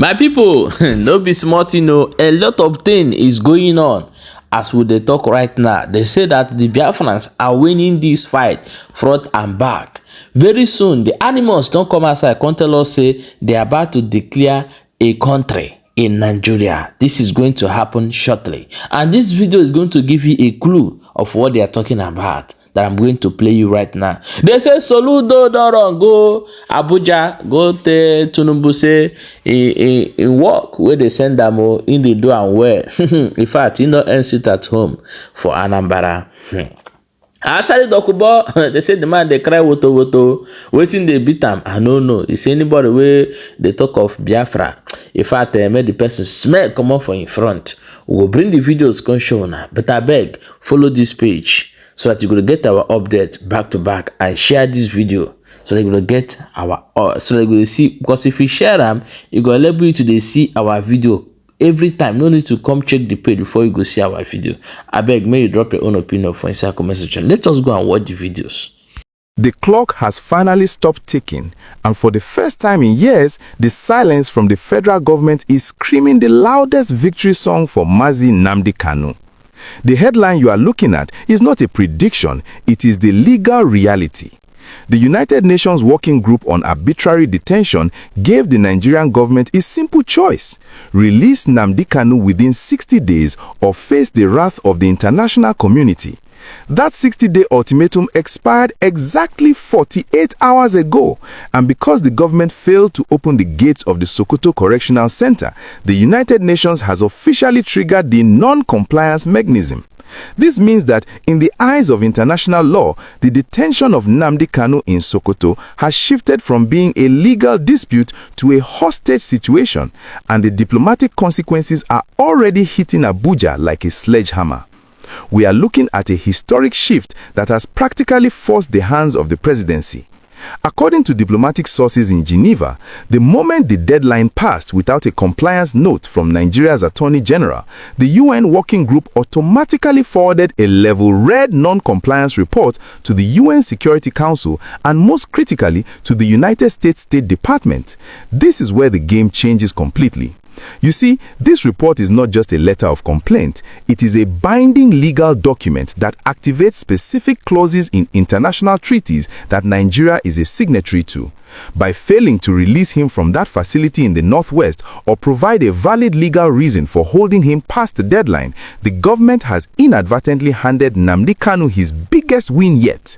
My people, no be smart, a lot of thing is going on as we dey talk right now. They say that the Biafrans are winning this fight front and back. Very soon, the animals don't come outside, come tell us say they are about to declare a country in Nigeria. This is going to happen shortly. And this video is going to give you a clue of what they are talking about that I'm going to play you right now. They say Soludo don't go Abuja, go to Tinubu say in work where they send them in the do and where. In fact, you know, and sit at home for Anambra. Asari Dokubo, they say the man they cry woto woto, waiting they beat him. I don't know. Is anybody where they talk of Biafra? In fact, I made the person smell come up for in front. We will bring the videos come show now. But I beg, follow this page so that you will get our update back to back and share this video so that you will get our so that you will see, because if you share them, you will enable you to see our video every time. No need to come check the page before you go see our video. I beg, may you drop your own opinion for inside comment section. Let us go and watch the videos. The clock has finally stopped ticking, and for the first time in years, the silence from the federal government is screaming the loudest victory song for Mazi Nnamdi Kanu. The headline you are looking at is not a prediction, it is the legal reality. The United Nations Working Group on Arbitrary Detention gave the Nigerian government a simple choice: release Nnamdi Kanu within 60 days or face the wrath of the international community. That 60-day ultimatum expired exactly 48 hours ago, and because the government failed to open the gates of the Sokoto Correctional Center, the United Nations has officially triggered the non-compliance mechanism. This means that, in the eyes of international law, the detention of Nnamdi Kanu in Sokoto has shifted from being a legal dispute to a hostage situation, and the diplomatic consequences are already hitting Abuja like a sledgehammer. We are looking at a historic shift that has practically forced the hands of the presidency. According to diplomatic sources in Geneva, the moment the deadline passed without a compliance note from Nigeria's Attorney General, the UN Working Group automatically forwarded a level red non-compliance report to the UN Security Council and, most critically, to the United States State Department. This is where the game changes completely. You see, this report is not just a letter of complaint, it is a binding legal document that activates specific clauses in international treaties that Nigeria is a signatory to. By failing to release him from that facility in the northwest or provide a valid legal reason for holding him past the deadline, the government has inadvertently handed Nnamdi Kanu his biggest win yet.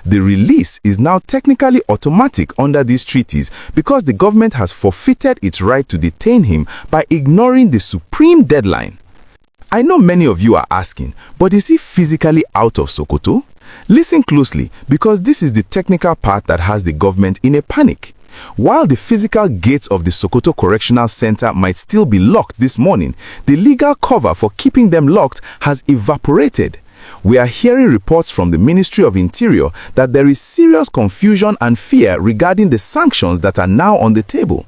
The release is now technically automatic under these treaties because the government has forfeited its right to detain him by ignoring the supreme deadline. I know many of you are asking, but is he physically out of Sokoto? Listen closely, because this is the technical part that has the government in a panic. While the physical gates of the Sokoto Correctional Center might still be locked this morning, the legal cover for keeping them locked has evaporated. We are hearing reports from the Ministry of Interior that there is serious confusion and fear regarding the sanctions that are now on the table.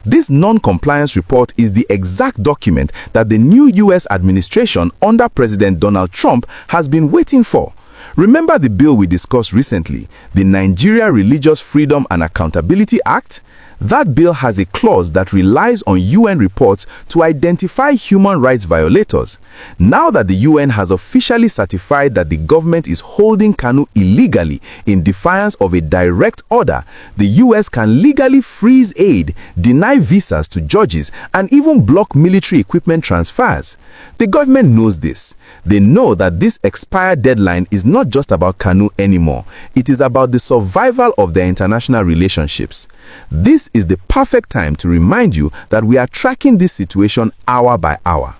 This non-compliance report is the exact document that the new US administration under President Donald Trump has been waiting for. Remember the bill we discussed recently, the Nigeria Religious Freedom and Accountability Act? That bill has a clause that relies on UN reports to identify human rights violators. Now that the UN has officially certified that the government is holding Kanu illegally in defiance of a direct order, the US can legally freeze aid, deny visas to judges, and even block military equipment transfers. The government knows this. They know that this expired deadline is not just about Kanu anymore. It is about the survival of their international relationships. This is the perfect time to remind you that we are tracking this situation hour by hour.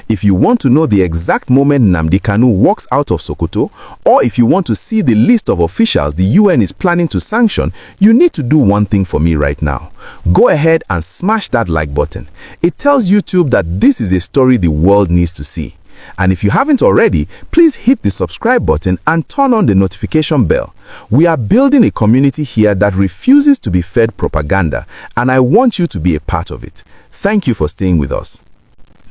If you want to know the exact moment Nnamdi Kanu walks out of Sokoto, or if you want to see the list of officials the UN is planning to sanction, you need to do one thing for me right now. Go ahead and smash that like button. It tells YouTube that this is a story the world needs to see. And if you haven't already, please hit the subscribe button and turn on the notification bell. We are building a community here that refuses to be fed propaganda, and I want you to be a part of it. Thank you for staying with us.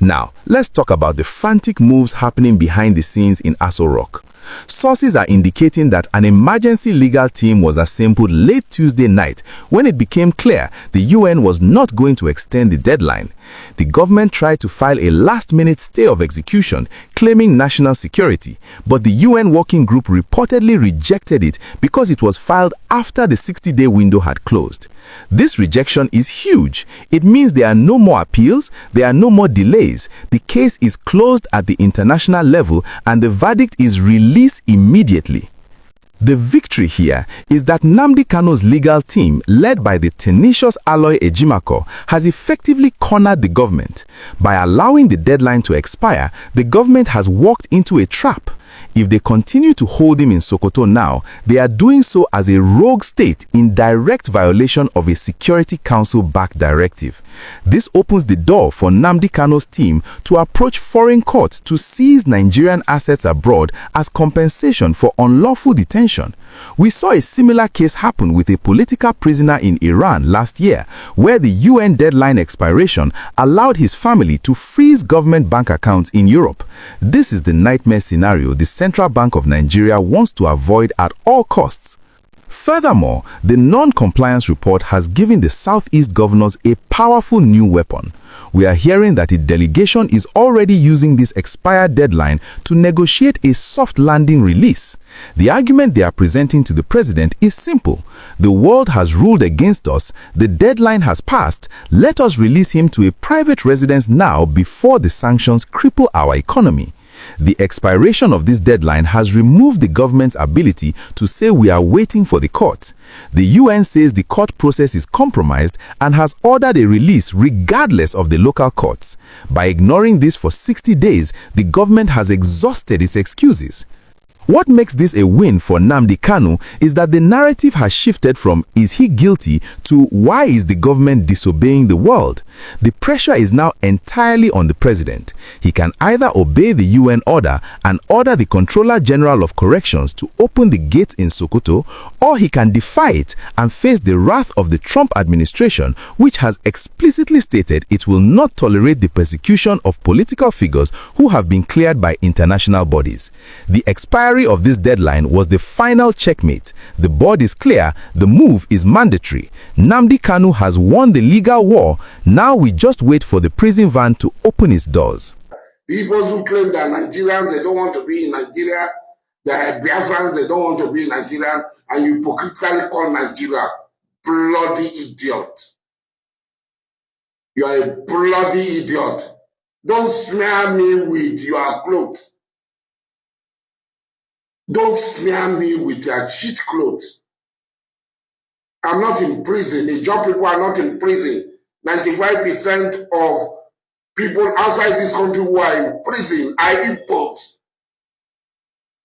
Now, let's talk about the frantic moves happening behind the scenes in Aso Rock. Sources are indicating that an emergency legal team was assembled late Tuesday night when it became clear the UN was not going to extend the deadline. The government tried to file a last-minute stay of execution claiming national security, but the UN working group reportedly rejected it because it was filed after the 60-day window had closed. This rejection is huge. It means there are no more appeals, there are no more delays. The case is closed at the international level and the verdict is released immediately. The victory here is that Nnamdi Kanu's legal team, led by the tenacious Aloy Ejimakor, has effectively cornered the government. By allowing the deadline to expire, the government has walked into a trap. If they continue to hold him in Sokoto now, they are doing so as a rogue state in direct violation of a Security Council-backed directive. This opens the door for Nnamdi Kanu's team to approach foreign courts to seize Nigerian assets abroad as compensation for unlawful detention. We saw a similar case happen with a political prisoner in Iran last year, where the UN deadline expiration allowed his family to freeze government bank accounts in Europe. This is the nightmare scenario the Central Bank of Nigeria wants to avoid at all costs. Furthermore, the non-compliance report has given the Southeast governors a powerful new weapon. We are hearing that a delegation is already using this expired deadline to negotiate a soft landing release. The argument they are presenting to the president is simple. The world has ruled against us, the deadline has passed, let us release him to a private residence now before the sanctions cripple our economy. The expiration of this deadline has removed the government's ability to say we are waiting for the court. The UN says the court process is compromised and has ordered a release regardless of the local courts. By ignoring this for 60 days, the government has exhausted its excuses. What makes this a win for Nnamdi Kanu is that the narrative has shifted from "is he guilty" to "why is the government disobeying the world?" The pressure is now entirely on the president. He can either obey the UN order and order the Controller General of Corrections to open the gates in Sokoto, or he can defy it and face the wrath of the Trump administration, which has explicitly stated it will not tolerate the persecution of political figures who have been cleared by international bodies. The expiry of this deadline was the final checkmate. The board is clear, the move is mandatory. Nnamdi Kanu has won the legal war. Now we just wait for the prison van to open its doors. People who claim that Nigerians, they don't want to be in Nigeria, that Biafrans, they don't want to be in Nigeria, and you hypocritically call Nigeria bloody idiot. You are a bloody idiot. Don't smear me with your clothes. Don't smear me with your cheat clothes. I'm not in prison. The job people are not in prison. 95% of people outside this country who are in prison are Igbos.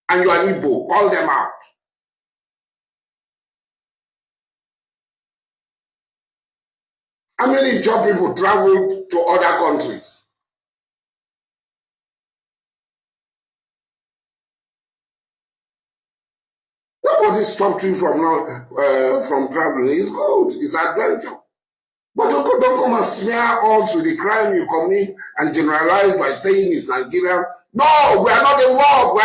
And you are an Igbo. Call them out. How many job people travel to other countries? Nobody stopped you from traveling. It's good. It's adventure. But don't come and smear us with the crime you commit and generalize by saying it's Nigerian. No, we are not a war.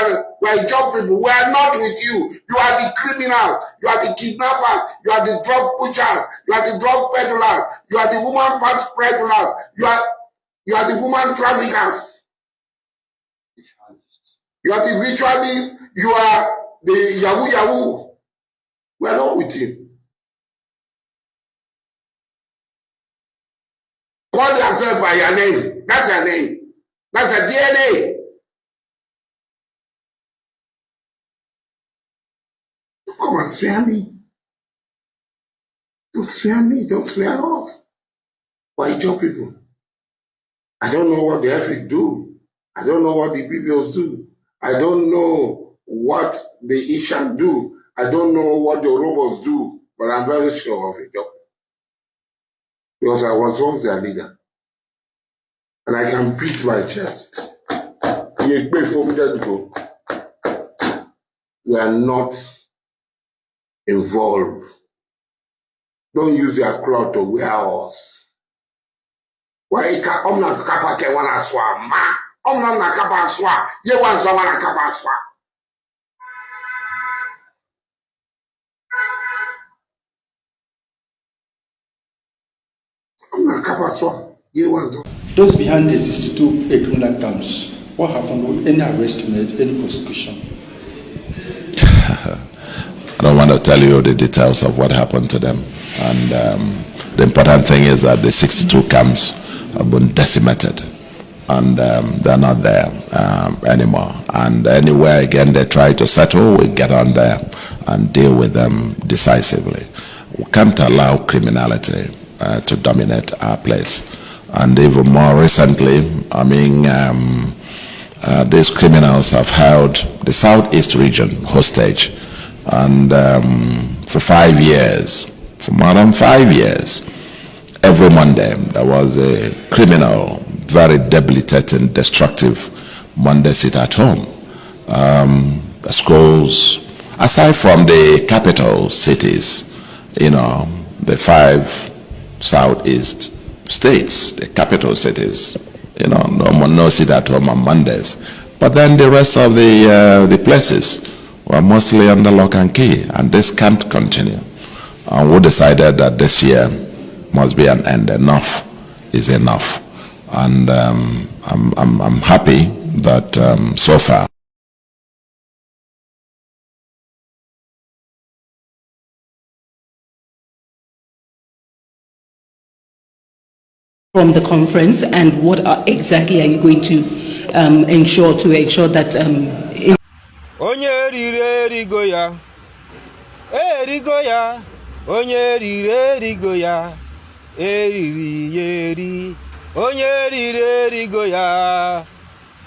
We are job people. We are not with you. You are the criminals. You are the kidnappers. You are the drug pushers. You are the drug peddlers. You are the woman parts peddlers. You are the woman traffickers. You are the ritualists. You are the Yahoo. We are not with you. Call yourself by your name. That's your name. That's your DNA. Don't come and swear me. Don't swear me. Don't swear us. Why job people? I don't know what the Efik do. I don't know what the BBOs do. I don't know what the Isham do. I don't know what the robots do. But I'm very sure of it. Because I was once their leader. And I can beat my chest. We are not involved. Don't use your cloth to wear us. Why I'm not kappa ke wana swa ma. I'm not kappa swa. Ye wan swa wana kappa swa. Those behind the 62 criminal camps, what happened? Any arrest made, any prosecution? I don't want to tell you the details of what happened to them. And the important thing is that the 62 camps have been decimated. And they're not there anymore. And anywhere again they try to settle, we get on there and deal with them decisively. We can't allow criminality to dominate our place. And even more recently, I mean, these criminals have held the Southeast region hostage. And for 5 years, for more than 5 years, every Monday there was a criminal, very debilitating, destructive Monday sit at home. The schools, aside from the capital cities, you know, the 5 Southeast states, the capital cities, you know, no sit at home on Mondays. But then the rest of the places were mostly under lock and key, and this can't continue. And we decided that this year must be an end. Enough is enough. And I'm happy that so far. From the conference, and what exactly are you going to ensure that Onye riri erigo ya, erigo ya, onye riri erigo ya, eriri yeri, onye riri erigo ya,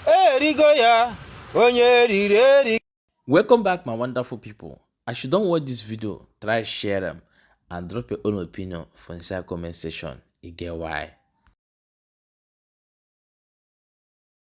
erigo ya, onye riri erigo. Welcome back, my wonderful people. As you don't watch this video, try share them and drop your own opinion for inside comment section. You get why.